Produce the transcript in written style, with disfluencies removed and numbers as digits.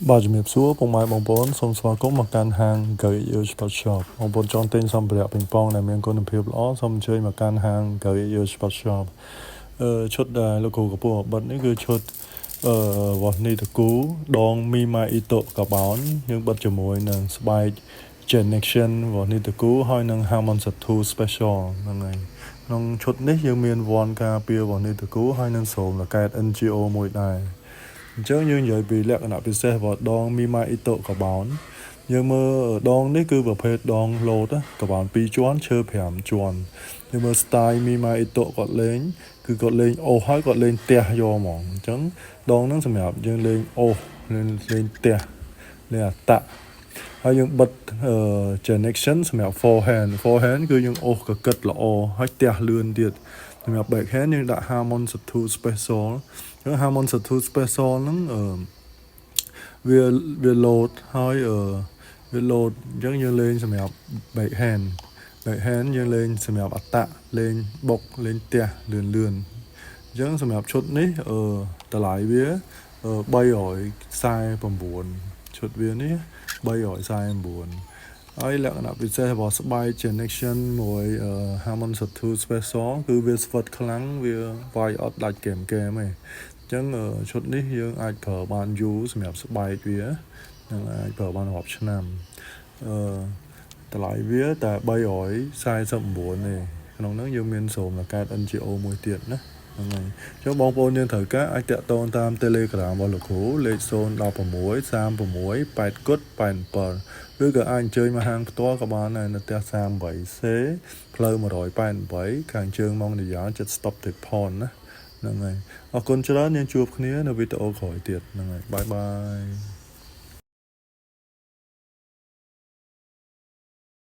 បាទជំរាបសួរពុកម៉ែបងប្អូនសូមស្វាគមន៍មកកាន់ហាង Career Sport Shop បងប្អូនចង់ទិញសម្ភារៈប៉េងប៉ុងដែលមានគុណភាពល្អសូមអញ្ជើញមកកាន់ហាង Career Sport Shop ឈុតដែលលោកគ្រូកំពុងបិទនេះគឺឈុតវ៉ាស់នីតគូដងមីម៉ាអ៊ីតូកាបោនយើងបិទជាមួយនឹងស្បែក Connection វ៉ាស់នីតគូហើយនឹង Harmon Satu Special ហ្នឹងហើយក្នុងឈុតនេះយើងមានវ៉ាន់ការពារវ៉ាស់នីតគូហើយនឹងសូមលកែត NGO មួយដែរអញ្ចឹងយើងនិយាយពីលក្ខណៈពិសេសរបស់ដងមីម៉ាអ៊ីតូកាបោនយើងមើលដងនេះគឺប្រភេទដងលោតកាបោន2ជាន់ឈើ5ជាន់យើងមើល style មីម៉ាអ៊ីតូគាត់លេងគឺគាត់លេងអូសហើយគាត់លេងទះយកហ្មងអញ្ចឹងដងហ្នឹងសម្រាប់យើងលេងអូសលេងទះលេងអតៈហើយយើងបិទconnection សម្រាប់ forehand គឺយើងអូសកកិតល្អហើយទះលឿនទៀតសម្រាប់ backhand យើងដាក់ Harmon Satu Special ហើយ Harmon Satu Special ហ្នឹងវាលោតហើយវាលោតអញ្ចឹងយើងលេងសម្រាប់ backhand យើងលេងសម្រាប់អតៈលេងបុកលេងទះលឿនអញ្ចឹងសម្រាប់ឈុតនេះតម្លៃវា349ឈុតវានេះ349ហើយលក្ខណៈពិសេសរបស់ស្បែក connection មួយ Harmon Satu Special គឺវាស្វិតខ្លាំងវាវាយអត់ដាច់គែមទេអញ្ចឹងឈុតនេះយើងអាចប្រើបានយូរសម្រាប់ស្បែកវានឹងអាចប្រើបានរាប់ឆ្នាំតម្លៃវាតែ349ទេក្នុងហ្នឹងយើងមានសូមលកែត NGO មួយទៀតណាហ្នឹងហើយចុះបងប្អូនយើងត្រូវការអាចតាក់ទងតាម Telegram របស់លោកគ្រូលេខ016 36 8គុត87ឬក៏អាចអញ្ជើញមកហាងផ្ទាល់ក៏បានដែរនៅផ្ទះ 38C ផ្លូវ188ខាងជើងម៉ោងនិយាចិត្ត Stop ទៅផនណាហ្នឹងហើយអរគុណច្រើនយើងជួបគ្នានៅវីដេអូក្រោយទៀតហ្នឹងហើយបាយបាយ